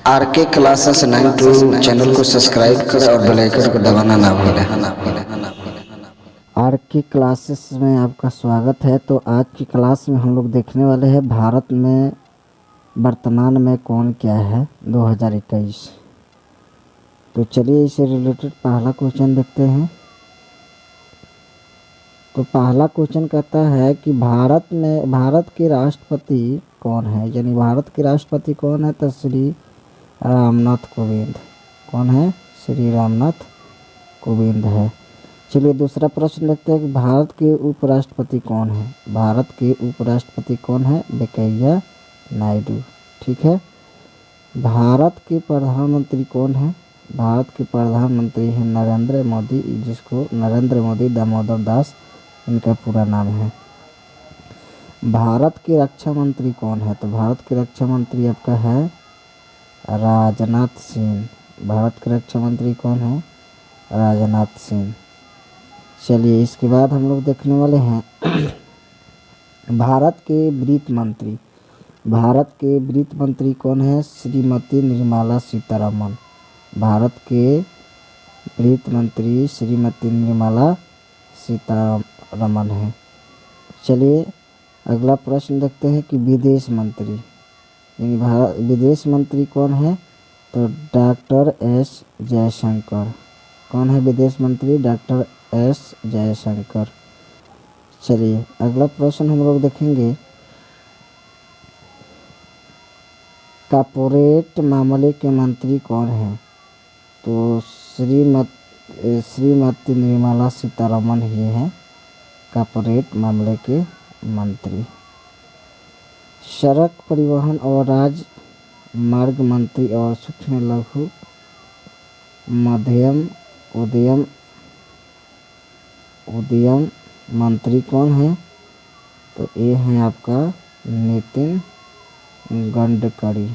Are के classes 92 channel को subscribe करें और बेल आइकन को दबाना ना भूलें। आर के क्लासेस में आपका स्वागत है। तो आज की क्लास में हम लोग देखने वाले हैं भारत में वर्तमान में कौन क्या है 2021। तो चलिए इससे रिलेटेड पहला क्वेश्चन देखते हैं। तो पहला क्वेश्चन कहता है कि भारत के राष्ट्रपति कौन है, यानी भारत के राष्ट्रपति कौन है। तो श्री रामनाथ कोविंद। कौन है? श्री रामनाथ कोविंद है। चलिए दूसरा प्रश्न देखते हैं कि भारत के उपराष्ट्रपति कौन है। भारत के उपराष्ट्रपति कौन है? वेंकैया नायडू। ठीक है। भारत के प्रधानमंत्री कौन है? भारत के प्रधानमंत्री हैं नरेंद्र मोदी, जिसको नरेंद्र मोदी दामोदर दास इनका पूरा नाम है। भारत के रक्षा मंत्री कौन है? तो भारत के रक्षा मंत्री आपका है राजनाथ सिंह। भारत के रक्षा मंत्री कौन है? राजनाथ सिंह। चलिए इसके बाद हम लोग देखने वाले हैं भारत के वित्त मंत्री। भारत के वित्त मंत्री कौन है? श्रीमती निर्मला सीतारमण। भारत के वित्त मंत्री श्रीमती निर्मला सीतारमण है। चलिए अगला प्रश्न देखते हैं कि विदेश मंत्री, यानी भारत विदेश मंत्री कौन है? तो डॉक्टर एस जयशंकर। कौन है विदेश मंत्री? Doctor S Jaishankar. चलिए अगला प्रश्न हम लोग देखेंगे कॉर्पोरेट मामले के मंत्री कौन है? तो श्रीमती निर्मला सीतारमण ही हैं कॉर्पोरेट मामले के मंत्री। सड़क परिवहन और राजमार्ग मंत्री और सूक्ष्म लघु मध्यम उद्यम मंत्री कौन है? तो ये हैं आपका नितिन गडकरी।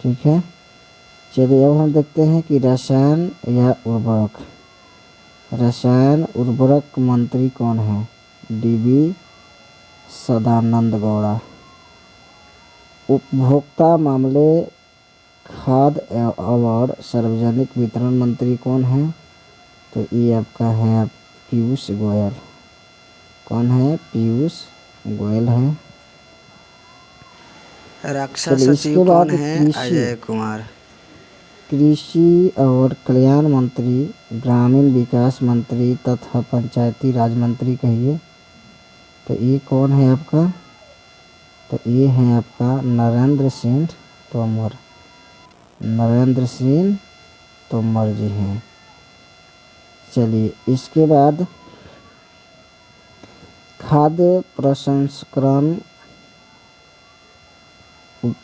ठीक है। चलिए अब हम देखते हैं कि रसायन या उर्वरक मंत्री कौन है? डीवी सदानंद गौड़ा। उपभोक्ता मामले, खाद्य और सार्वजनिक वितरण मंत्री कौन है? तो ये आपका है पीयूष गोयल। कौन है? पीयूष गोयल है। रक्षा चलिए सचिव इसके कौन बाद है? अजय कुमार। कृषि और कल्याण मंत्री, ग्रामीण विकास मंत्री तथा पंचायती राज मंत्री कहिए। तो ये कौन है आपका? तो ये है आपका नरेंद्र सिंह तोमर। नरेंद्र सिंह तोमर जी हैं। चलिए इसके बाद खाद्य प्रसंस्करण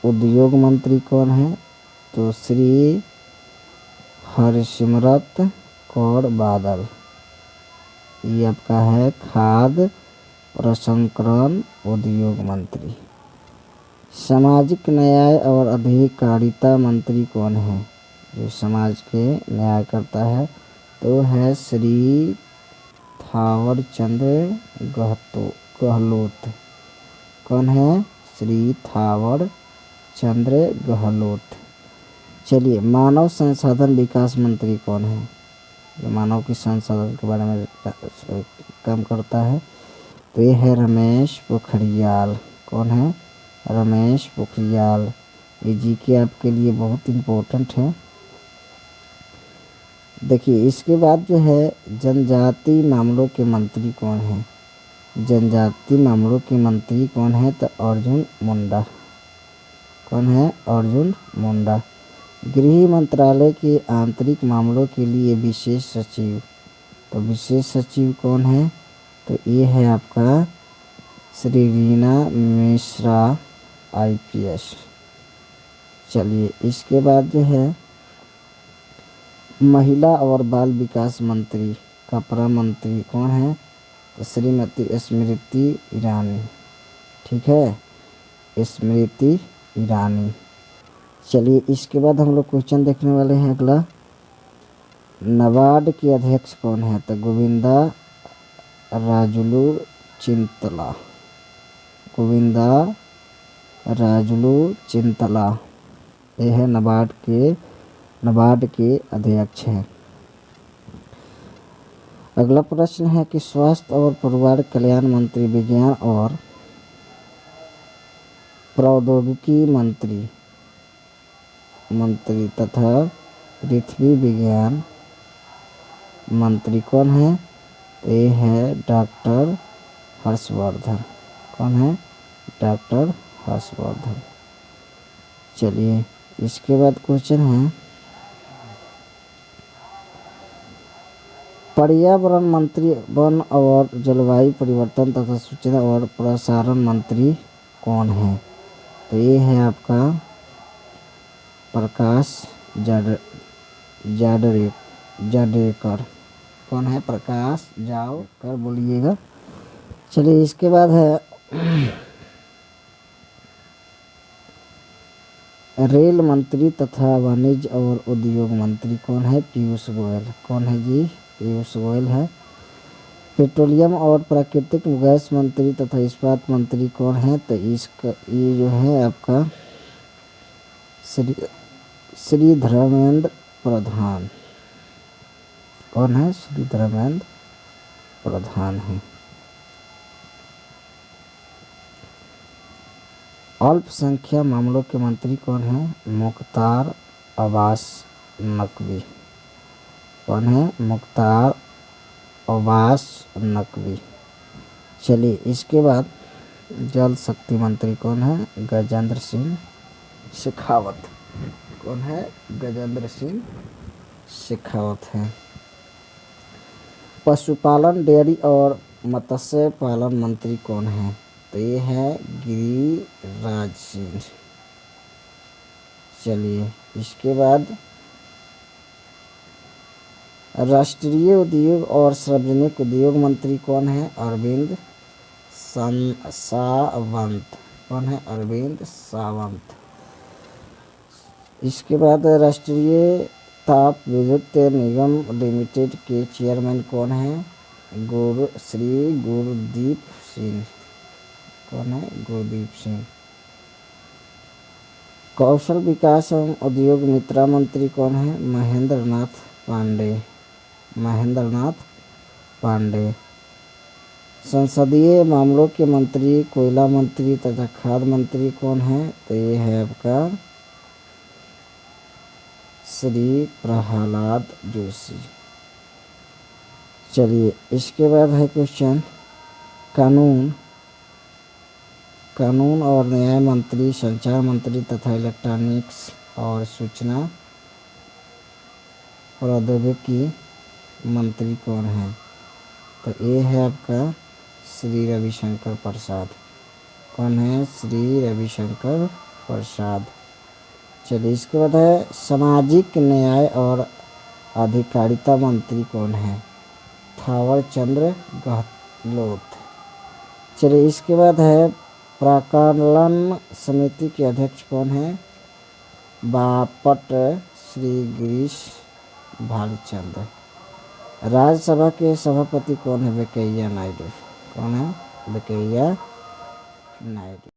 उद्योग मंत्री कौन है? तो श्री हरसिमरत कौर बादल। ये आपका है खाद्य प्रसंस्करण उद्योग मंत्री। सामाजिक न्याय और अधिकारिता मंत्री कौन है? जो समाज के न्याय करता है तो है श्री थावर चंद गहलोत। कौन है? श्री थावर चंद्र गहलोत। चलिए मानव संसाधन विकास मंत्री कौन है? जो मानव की संसाधन के बारे में काम करता है तो ये है रमेश पोखरियाल। कौन है? रमेश पोखरियाल। ये जीके आपके लिए बहुत इम्पोर्टेंट है। देखिए इसके बाद जो है जनजाति मामलों के मंत्री कौन है? जनजाति मामलों के मंत्री कौन है? तो अर्जुन मुंडा। कौन है? अर्जुन मुंडा। गृह मंत्रालय के आंतरिक मामलों के लिए विशेष सचिव, तो विशेष सचिव कौन है? तो ये है आपका श्री रीना मिश्रा IPS। चलिए इसके बाद जो है महिला और बाल विकास मंत्री, कपड़ा मंत्री कौन है? तो श्रीमती स्मृति ईरानी। ठीक है, स्मृति ईरानी। चलिए इसके बाद हम लोग क्वेश्चन देखने वाले हैं अगला। नाबार्ड के अध्यक्ष कौन है? तो गोविंदा राजुलू चिंतला। गोविंदा राजुलू चिंतला। ये है नाबार्ड के अध्यक्ष हैं। अगला प्रश्न है कि स्वास्थ्य और परिवार कल्याण मंत्री, विज्ञान और प्रौद्योगिकी मंत्री तथा पृथ्वी विज्ञान मंत्री कौन है? ये है डॉक्टर हर्षवर्धन। कौन है? डॉक्टर हर्षवर्धन। चलिए इसके बाद क्वेश्चन है पर्यावरण मंत्री, वन और जलवायु परिवर्तन तथा सूचना और प्रसारण मंत्री कौन है? तो ये है आपका प्रकाश जावड़ेकर। कौन है? प्रकाश जावड़ेकर बोलिएगा। चलिए इसके बाद है रेल मंत्री तथा वाणिज्य और उद्योग मंत्री कौन है? पीयूष गोयल। कौन है जी? पीयूष गोयल है। पेट्रोलियम और प्राकृतिक गैस मंत्री तथा इस्पात मंत्री कौन है? तो इसका ये जो है आपका श्री धर्मेंद्र प्रधान। कौन है? श्री धर्मेंद्र प्रधान है। अल्पसंख्यक मामलों के मंत्री कौन है? मुख्तार अब्बास नकवी। कौन है? मुख्तार अब्बास नकवी। चलिए इसके बाद जल शक्ति मंत्री कौन है? गजेंद्र सिंह शेखावत। कौन है? गजेंद्र सिंह शेखावत है। पशुपालन, डेयरी और मत्स्य पालन मंत्री कौन है? तो ये है गिरिराज सिंह। चलिए इसके बाद राष्ट्रीय उद्योग और सार्वजनिक उद्योग मंत्री कौन है? अरविंद सावंत। कौन है? अरविंद सावंत। इसके बाद राष्ट्रीय ताप विद्युत निगम लिमिटेड के चेयरमैन कौन है? श्री गुरदीप सिंह। कौन है? गुरदीप सिंह। कौशल विकास एवं उद्योग मित्र मंत्री कौन है? महेंद्रनाथ पांडे। संसदीय मामलों के मंत्री, कोयला मंत्री तथा खाद्य मंत्री कौन है? तो ये है आपका श्री प्रहलाद जोशी। चलिए इसके बाद है क्वेश्चन कानून और न्याय मंत्री, संचार मंत्री तथा इलेक्ट्रॉनिक्स और सूचना प्रौद्योगिकी मंत्री कौन है? तो ये है आपका श्री रविशंकर प्रसाद। कौन है? श्री रविशंकर प्रसाद। चलिए इसके बाद है सामाजिक न्याय और अधिकारिता मंत्री कौन है? थावर चंद गहलोत। चलिए इसके बाद है प्राक्कलन समिति के अध्यक्ष कौन है? बापट श्री गिरीश भालचंद्र। राज्यसभा के सभापति कौन है? वेंकैया नायडू। कौन है? वेंकैया नायडू।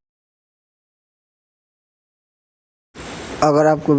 अगर आपको